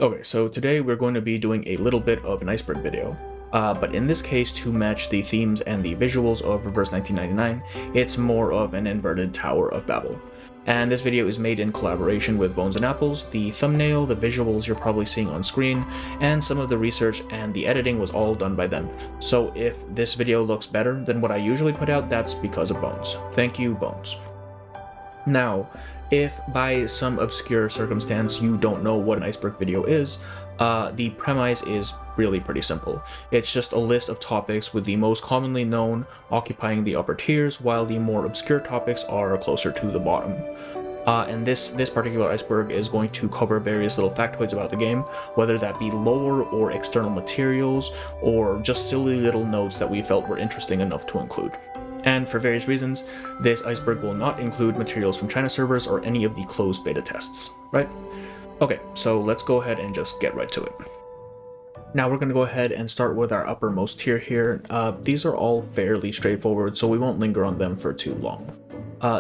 Okay, so today we're going to be doing a little bit of an Iceberg video, but in this case to match the themes and the visuals of Reverse 1999, it's more of an inverted Tower of Babel. And this video is made in collaboration with Bones and Apples. The thumbnail, the visuals you're probably seeing on screen, and some of the research and the editing was all done by them. So if this video looks better than what I usually put out, that's because of Bones. Thank you, Bones. Now, if by some obscure circumstance you don't know what an Iceberg video is, the premise is really pretty simple. It's just a list of topics with the most commonly known occupying the upper tiers, while the more obscure topics are closer to the bottom. And this particular Iceberg is going to cover various little factoids about the game, whether that be lore or external materials, or just silly little notes that we felt were interesting enough to include. And for various reasons, this Iceberg will not include materials from China servers or any of the closed beta tests, right? Okay, so let's go ahead and just get right to it. Now we're going to go ahead and start with our uppermost tier here. These are all fairly straightforward, so we won't linger on them for too long.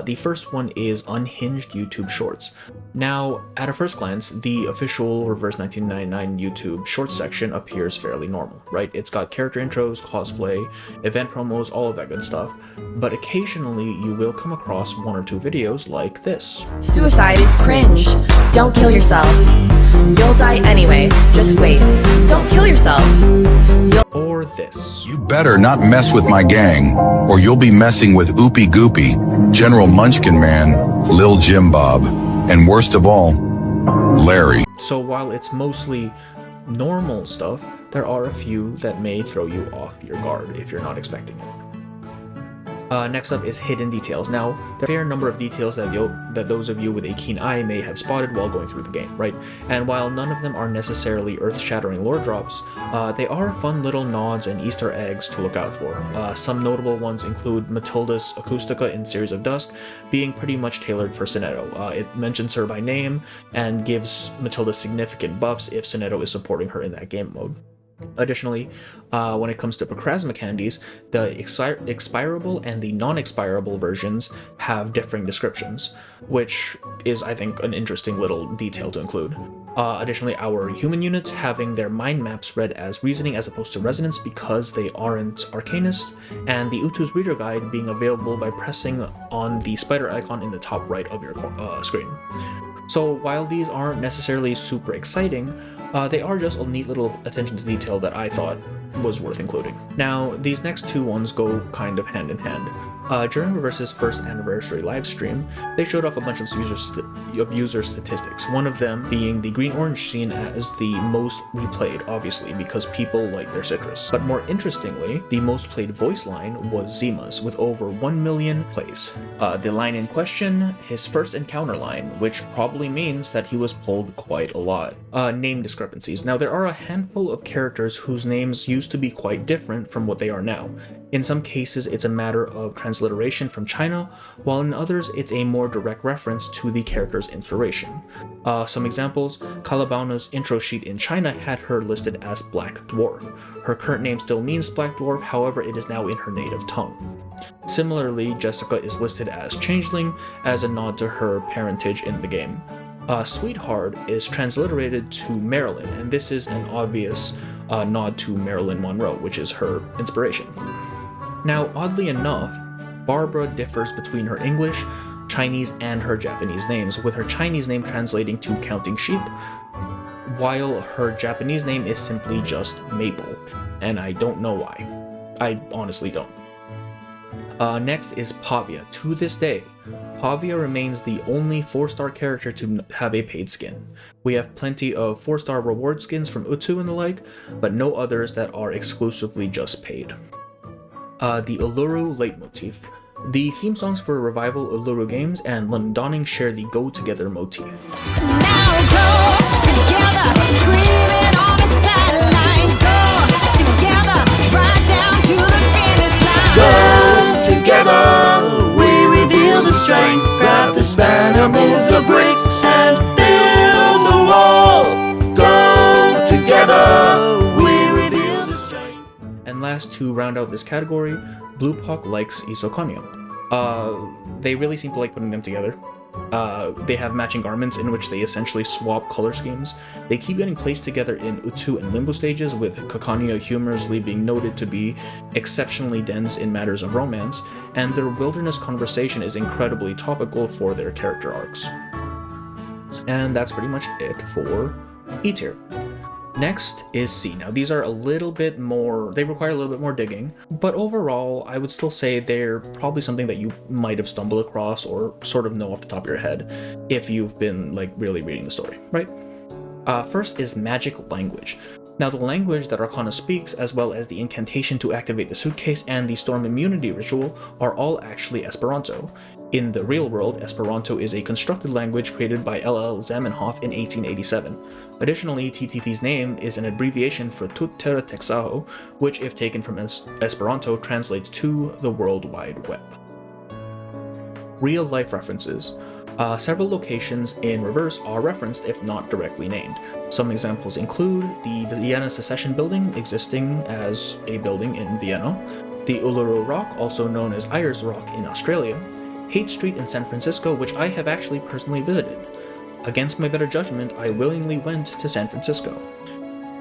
The first one is unhinged YouTube shorts. Now, at a first glance, the official Reverse 1999 YouTube shorts section appears fairly normal, right? It's got character intros, cosplay, event promos, all of that good stuff. But occasionally, you will come across one or two videos like this. Suicide is cringe. Don't kill yourself. You'll die anyway. Just wait. Don't kill yourself. Or this. You better not mess with my gang, or you'll be messing with Oopie Goopy, General Munchkin Man, Lil Jim Bob, and worst of all, Larry. So while it's mostly normal stuff, there are a few that may throw you off your guard if you're not expecting it. Next up is hidden details. Now, there are a fair number of details that those of you with a keen eye may have spotted while going through the game, right? And while none of them are necessarily earth-shattering lore drops, they are fun little nods and Easter eggs to look out for. Some notable ones include Matilda's acoustica in Series of Dusk being pretty much tailored for Sonetto. It mentions her by name and gives Matilda significant buffs if Sonetto is supporting her in that game mode. Additionally, when it comes to Procrasma candies, the expirable and the non-expirable versions have differing descriptions, which is, I think, an interesting little detail to include. Additionally, our human units having their mind maps read as reasoning as opposed to resonance because they aren't arcanists, and the Utu's reader guide being available by pressing on the spider icon in the top right of your screen. So while these aren't necessarily super exciting, they are just a neat little attention to detail that I thought was worth including. Now, these next two ones go kind of hand in hand. During Reverse's first anniversary livestream, they showed off a bunch of user statistics, one of them being the green-orange scene as the most replayed, obviously, because people like their citrus. But more interestingly, the most played voice line was Zima's, with over 1 million plays. The line in question, his first encounter line, which probably means that he was pulled quite a lot. Name discrepancies. Now, there are a handful of characters whose names used to be quite different from what they are now. In some cases, it's a matter of transliteration from China, while in others, it's a more direct reference to the character's inspiration. Some examples, Calabauna's intro sheet in China had her listed as Black Dwarf. Her current name still means Black Dwarf, however, it is now in her native tongue. Similarly, Jessica is listed as Changeling, as a nod to her parentage in the game. Sweetheart is transliterated to Marilyn, and this is an obvious nod to Marilyn Monroe, which is her inspiration. Now, oddly enough, Barbara differs between her English, Chinese, and her Japanese names, with her Chinese name translating to Counting Sheep, while her Japanese name is simply just Maple, and I don't know why. I honestly don't. Next is Pavia. To this day, Pavia remains the only 4-star character to have a paid skin. We have plenty of 4-star reward skins from Utu and the like, but no others that are exclusively just paid. The Uluru leitmotif. The theme songs for Revival Uluru games and London Dawning share the Go Together motif. Now go together, screaming on the sidelines. Go together, right down to the finish line. Go together, we reveal the strength. Grab the spanner, move the bricks, and build the wall. Go together, we reveal the strength. And last, to round out this category, Blue Puck likes Isokanya. They really seem to like putting them together. They have matching garments in which they essentially swap color schemes. They keep getting placed together in Utsu and Limbo stages, with Kokania humorously being noted to be exceptionally dense in matters of romance, and their wilderness conversation is incredibly topical for their character arcs. And that's pretty much it for E tier. Next is C. Now these are a little bit more, they require a little bit more digging, but overall I would still say they're probably something that you might have stumbled across or sort of know off the top of your head if you've been like really reading the story, right? First is magic language. Now the language that Arcana speaks, as well as the incantation to activate the suitcase and the storm immunity ritual, are all actually Esperanto. In the real world, Esperanto is a constructed language created by L.L. Zamenhof in 1887. Additionally, TTT's name is an abbreviation for Tut Terra Texaho, which, if taken from Esperanto, translates to the World Wide Web. Real-life references. Several locations in reverse are referenced if not directly named. Some examples include the Vienna Secession Building, existing as a building in Vienna, the Uluru Rock, also known as Ayers Rock in Australia, Haight Street in San Francisco, which I have actually personally visited. Against my better judgment, I willingly went to San Francisco.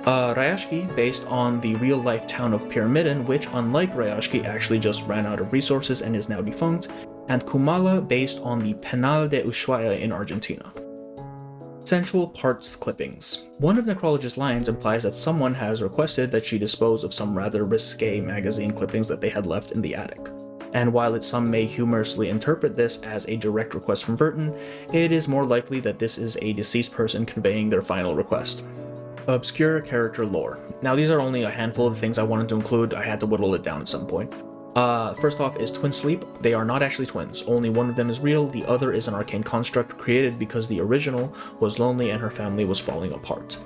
Rayashki, based on the real-life town of Pyramiden, which, unlike Rayashki, actually just ran out of resources and is now defunct, and Kumala, based on the Penal de Ushuaia in Argentina. Sensual parts clippings. One of Necrologist's lines implies that someone has requested that she dispose of some rather risque magazine clippings that they had left in the attic. And while some may humorously interpret this as a direct request from Verton, it is more likely that this is a deceased person conveying their final request. Obscure character lore. Now these are only a handful of things I wanted to include. I had to whittle it down at some point. First off is Twin Sleep. They are not actually twins. Only one of them is real, the other is an arcane construct created because the original was lonely and her family was falling apart.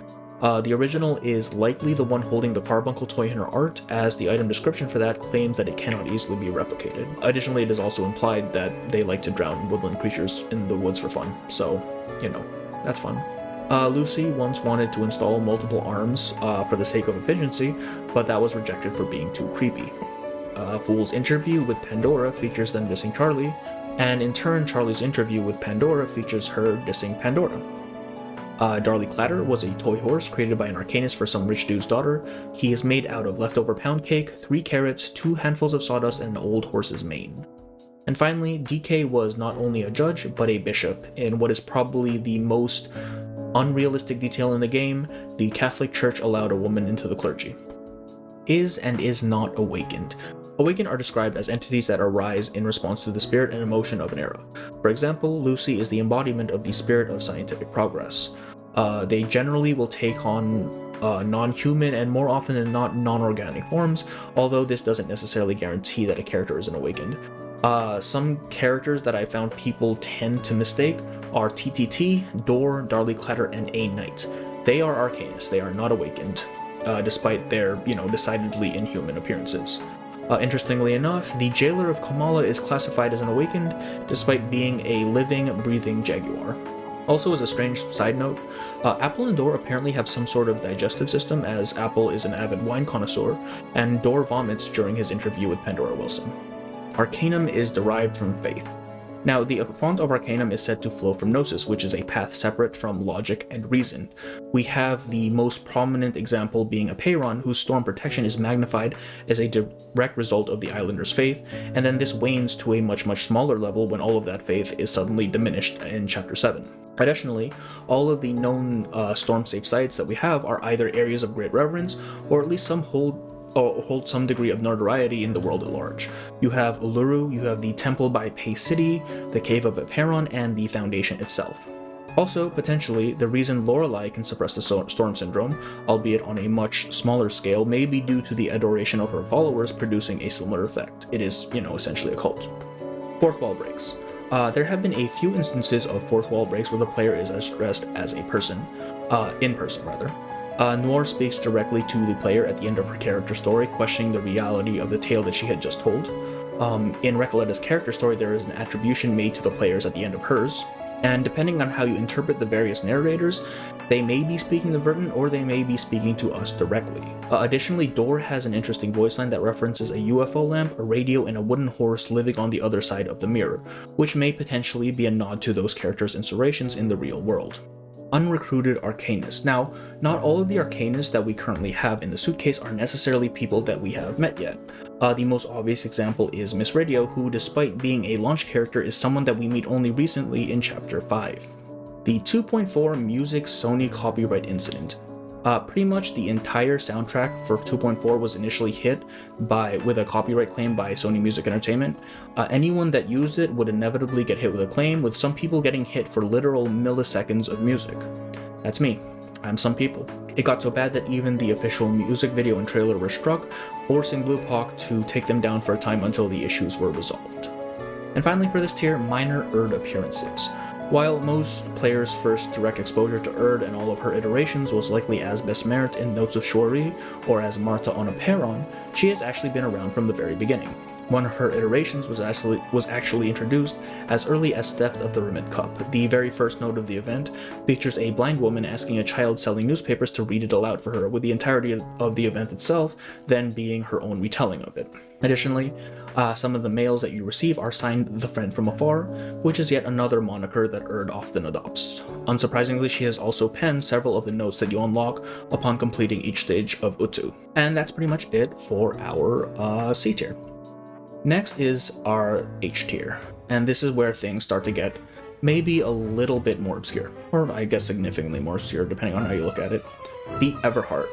The original is likely the one holding the carbuncle toy in her art, as the item description for that claims that it cannot easily be replicated. Additionally, it is also implied that they like to drown woodland creatures in the woods for fun, so, you know, that's fun. Lucy once wanted to install multiple arms for the sake of efficiency, but that was rejected for being too creepy. Fool's interview with Pandora features them dissing Charlie, and in turn Charlie's interview with Pandora features her dissing Pandora. Darley Clatter was a toy horse created by an arcanist for some rich dude's daughter. He is made out of leftover pound cake, 3 carrots, 2 handfuls of sawdust, and an old horse's mane. And finally, DK was not only a judge, but a bishop, in what is probably the most unrealistic detail in the game. The Catholic Church allowed a woman into the clergy. Is and is not awakened. Awakened are described as entities that arise in response to the spirit and emotion of an era. For example, Lucy is the embodiment of the spirit of scientific progress. They generally will take on non-human and more often than not non-organic forms, although this doesn't necessarily guarantee that a character is an awakened. Some characters that I found people tend to mistake are TTT, Door, Darley Clatter, and A Knight. They are arcanists, they are not awakened, despite their, decidedly inhuman appearances. Interestingly enough, the jailer of Kamala is classified as an awakened, despite being a living, breathing jaguar. Also, as a strange side note, Apple and Door apparently have some sort of digestive system, as Apple is an avid wine connoisseur, and Door vomits during his interview with Pandora Wilson. Arcanum is derived from faith. Now, the font of Arcanum is said to flow from Gnosis, which is a path separate from logic and reason. We have the most prominent example being Apeiron, whose storm protection is magnified as a direct result of the Islanders' faith, and then this wanes to a much smaller level when all of that faith is suddenly diminished in Chapter 7. Additionally, all of the known storm-safe sites that we have are either areas of great reverence, or at least some hold some degree of notoriety in the world at large. You have Uluru, you have the Temple by Pei City, the Cave of Apeiron, and the Foundation itself. Also, potentially, the reason Lorelei can suppress the Storm Syndrome, albeit on a much smaller scale, may be due to the adoration of her followers producing a similar effect. It is, essentially a cult. Fourth wall breaks. There have been a few instances of fourth wall breaks where the player is addressed as a person, in person rather. Noir speaks directly to the player at the end of her character story, questioning the reality of the tale that she had just told. In Recoletta's character story, there is an attribution made to the players at the end of hers. And depending on how you interpret the various narrators, they may be speaking to Verton or they may be speaking to us directly. Additionally, Dor has an interesting voice line that references a UFO lamp, a radio, and a wooden horse living on the other side of the mirror, which may potentially be a nod to those characters' inspirations in the real world. Unrecruited Arcanists. Now, not all of the Arcanists that we currently have in the suitcase are necessarily people that we have met yet. The most obvious example is Miss Radio, who despite being a launch character is someone that we meet only recently in Chapter 5. The 2.4 Music Sony copyright incident. Pretty much the entire soundtrack for 2.4 was initially hit with a copyright claim by Sony Music Entertainment. Anyone that used it would inevitably get hit with a claim, with some people getting hit for literal milliseconds of music. That's me. I'm some people. It got so bad that even the official music video and trailer were struck, forcing Bluepock to take them down for a time until the issues were resolved. And finally for this tier, minor Erd appearances. While most players' first direct exposure to Erd and all of her iterations was likely as Besmeret in Notes of Shori or as Marta on a Perron, she has actually been around from the very beginning. One of her iterations was actually introduced as early as Theft of the Remit Cup. The very first note of the event features a blind woman asking a child selling newspapers to read it aloud for her, with the entirety of the event itself then being her own retelling of it. Additionally, some of the mails that you receive are signed The Friend from Afar, which is yet another moniker that Erd often adopts. Unsurprisingly, she has also penned several of the notes that you unlock upon completing each stage of Utu. And that's pretty much it for our C tier. Next is our H tier, and this is where things start to get maybe a little bit more obscure, or I guess significantly more obscure depending on how you look at it. The Everheart.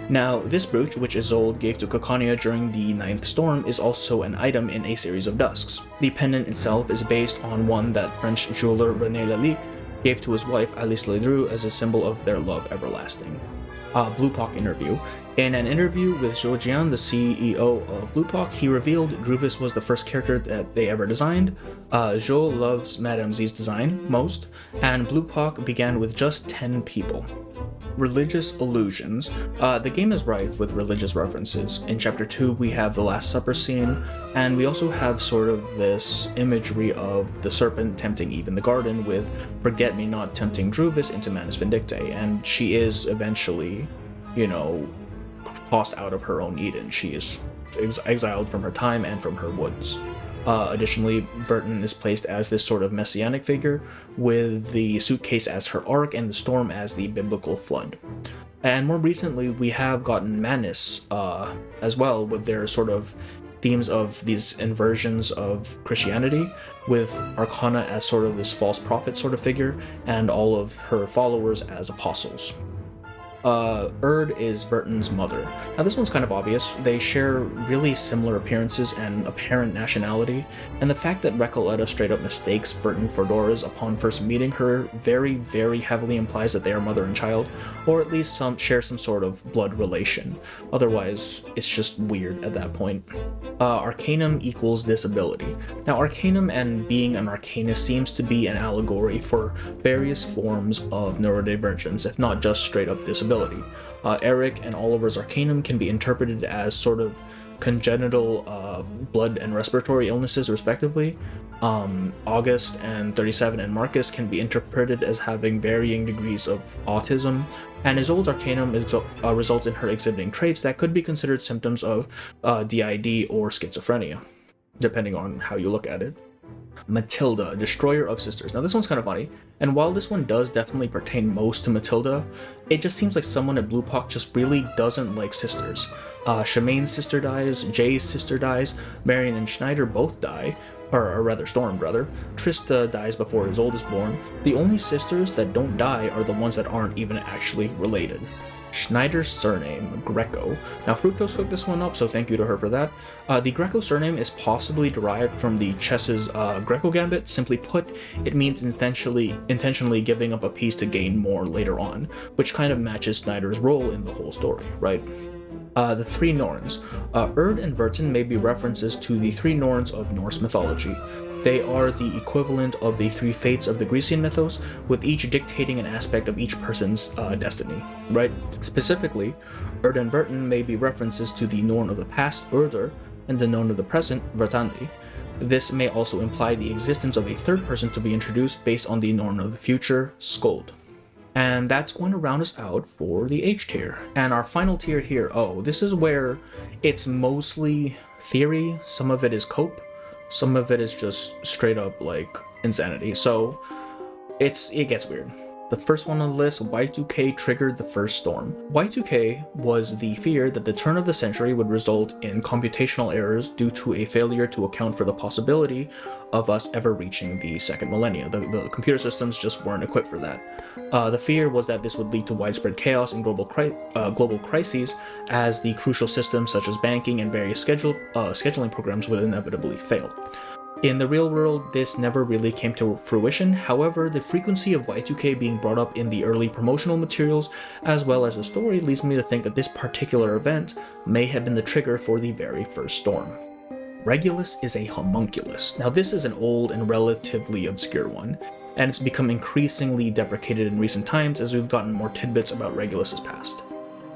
Now, this brooch, which Isolde gave to Kokania during the Ninth Storm, is also an item in A Series of Dusks. The pendant itself is based on one that French jeweler René Lalique gave to his wife Alice Ledru as a symbol of their love everlasting. Bluepock interview. In an interview with Zhou, the CEO of Bluepock, he revealed Druvis was the first character that they ever designed. Zhou loves Madame Z's design most, and Bluepock began with just 10 people. Religious allusions. The game is rife with religious references. In Chapter 2, we have the Last Supper scene, and we also have sort of this imagery of the serpent tempting Eve in the garden, with Forget-Me-Not tempting Druvis into Manus Vindictae, and she is eventually, tossed out of her own Eden. She is exiled from her time and from her woods. Additionally, Verton is placed as this sort of messianic figure, with the suitcase as her ark and the storm as the biblical flood. And more recently, we have gotten Manus as well, with their sort of themes of these inversions of Christianity, with Arcana as sort of this false prophet sort of figure, and all of her followers as apostles. Erd is Verton's mother. Now this one's kind of obvious. They share really similar appearances and apparent nationality, and the fact that Recoleta straight up mistakes Verton for Dora's upon first meeting her very, very heavily implies that they are mother and child, or at least share some sort of blood relation. Otherwise, it's just weird at that point. Arcanum equals disability. Now Arcanum and being an Arcanist seems to be an allegory for various forms of neurodivergence, if not just straight up disability. Eric and Oliver's Arcanum can be interpreted as sort of congenital blood and respiratory illnesses respectively. August and 37 and Marcus can be interpreted as having varying degrees of autism, and Isolde's Arcanum results in her exhibiting traits that could be considered symptoms of DID or schizophrenia, depending on how you look at it. Matilda, Destroyer of Sisters. Now this one's kind of funny, and while this one does definitely pertain most to Matilda, it just seems like someone at Bluepock just really doesn't like sisters. Shemaine's sister dies, Jay's sister dies, Marion and Schneider both die, or rather Storm brother. Trista dies before Isolde is born. The only sisters that don't die are the ones that aren't even actually related. Schneider's surname, Greco. Now Fructose cooked this one up, so thank you to her for that. The Greco surname is possibly derived from the chess's Greco gambit. Simply put, it means intentionally giving up a piece to gain more later on, which kind of matches Schneider's role in the whole story, right? The three Norns. Erd and Verton may be references to the three Norns of Norse mythology. They are the equivalent of the three fates of the Grecian mythos, with each dictating an aspect of each person's destiny, right? Specifically, Erd and Verton may be references to the Norn of the past, Urdur, and the Norn of the present, Vertandi. This may also imply the existence of a third person to be introduced based on the Norn of the future, Scold. And that's going to round us out for the H tier. And our final tier here, this is where it's mostly theory, some of it is cope, some of it is just straight up like insanity. So it gets weird. The first one on the list, Y2K triggered the first storm. Y2K was the fear that the turn of the century would result in computational errors due to a failure to account for the possibility of us ever reaching the second millennia. The computer systems just weren't equipped for that. The fear was that this would lead to widespread chaos and global crises, as the crucial systems such as banking and various scheduling programs would inevitably fail. In the real world, this never really came to fruition. However, the frequency of Y2K being brought up in the early promotional materials, as well as the story, leads me to think that this particular event may have been the trigger for the very first storm. Regulus is a homunculus. Now, this is an old and relatively obscure one, and it's become increasingly deprecated in recent times as we've gotten more tidbits about Regulus's past.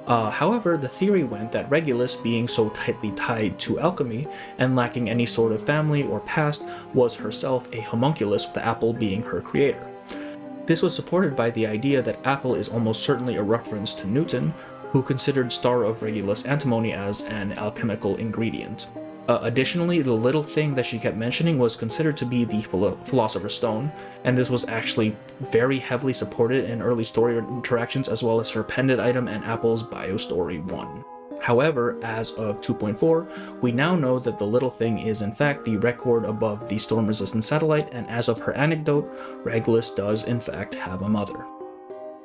However, the theory went that Regulus, being so tightly tied to alchemy and lacking any sort of family or past, was herself a homunculus, with Apple being her creator. This was supported by the idea that Apple is almost certainly a reference to Newton, who considered Star of Regulus antimony as an alchemical ingredient. Additionally, the little thing that she kept mentioning was considered to be the Philosopher's Stone, and this was actually very heavily supported in early story interactions, as well as her pendant item and Apple's BioStory 1. However, as of 2.4, we now know that the little thing is in fact the record above the storm-resistant satellite, and as of her anecdote, Regulus does in fact have a mother.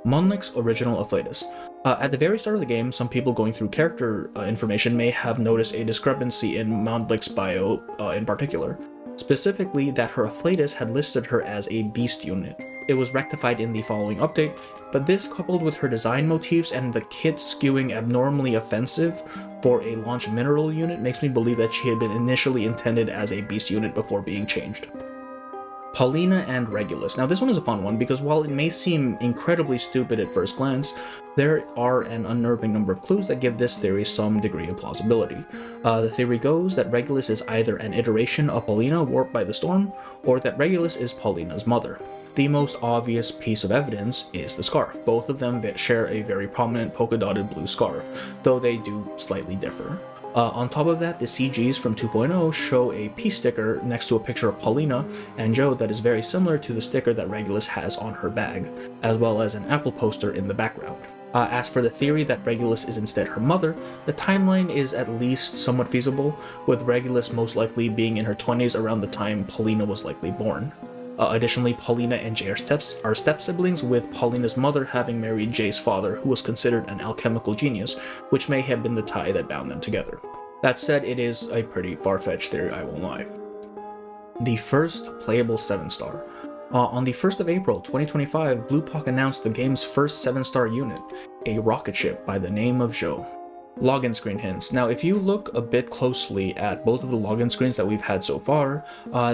Monlik's original Afflatus. At the very start of the game, some people going through character information may have noticed a discrepancy in Monlik's bio in particular, specifically that her Afflatus had listed her as a beast unit. It was rectified in the following update, but this, coupled with her design motifs and the kit skewing abnormally offensive for a launch mineral unit, makes me believe that she had been initially intended as a beast unit before being changed. Paulina and Regulus. Now, this one is a fun one because while it may seem incredibly stupid at first glance, there are an unnerving number of clues that give this theory some degree of plausibility. The theory goes that Regulus is either an iteration of Paulina warped by the storm, or that Regulus is Paulina's mother. The most obvious piece of evidence is the scarf. Both of them share a very prominent polka-dotted blue scarf, though they do slightly differ. On top of that, the CGs from 2.0 show a peace sticker next to a picture of Paulina and Joe that is very similar to the sticker that Regulus has on her bag, as well as an Apple poster in the background. As for the theory that Regulus is instead her mother, the timeline is at least somewhat feasible, with Regulus most likely being in her 20s around the time Paulina was likely born. Additionally, Paulina and Jay are step-siblings, with Paulina's mother having married Jay's father, who was considered an alchemical genius, which may have been the tie that bound them together. That said, it is a pretty far-fetched theory, I won't lie. The first playable 7-star. On the 1st of April 2025, Bluepock announced the game's first 7-star unit, a rocket ship by the name of Joe. Login screen hints. Now, if you look a bit closely at both of the login screens that we've had so far,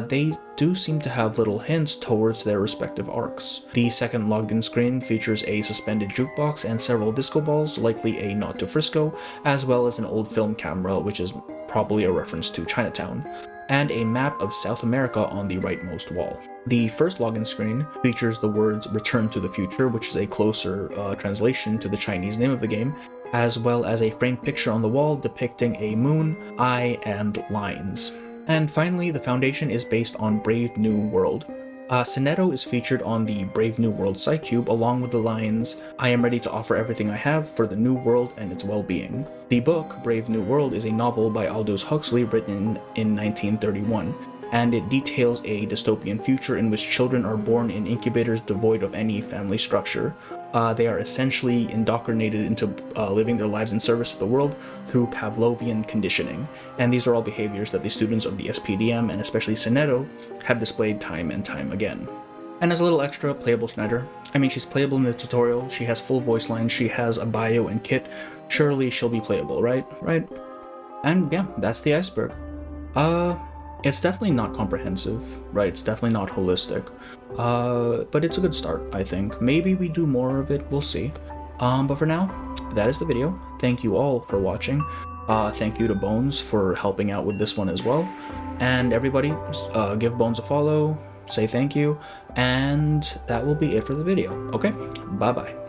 they do seem to have little hints towards their respective arcs. The second login screen features a suspended jukebox and several disco balls, likely a nod to Frisco, as well as an old film camera, which is probably a reference to Chinatown, and a map of South America on the rightmost wall. The first login screen features the words "Return to the Future," which is a closer translation to the Chinese name of the game, as well as a framed picture on the wall depicting a moon, eye, and lines. And finally, the foundation is based on Brave New World. Sinetto is featured on the Brave New World Psycube along with the lines, "I am ready to offer everything I have for the new world and its well-being." The book, Brave New World, is a novel by Aldous Huxley written in 1931, and it details a dystopian future in which children are born in incubators devoid of any family structure. They are essentially indoctrinated into living their lives in service to the world through Pavlovian conditioning, and these are all behaviors that the students of the SPDM, and especially Sinetto, have displayed time and time again. And as a little extra, playable Schneider. I mean, she's playable in the tutorial, she has full voice lines, she has a bio and kit. Surely she'll be playable, right? Right? And yeah, that's the Iceberg. It's definitely not comprehensive, right? It's definitely not holistic, but it's a good start, I think. Maybe we do more of it, we'll see. But for now, that is the video. Thank you all for watching. Thank you to Bones for helping out with this one as well. And everybody, give Bones a follow, say thank you, and that will be it for the video. Okay, bye-bye.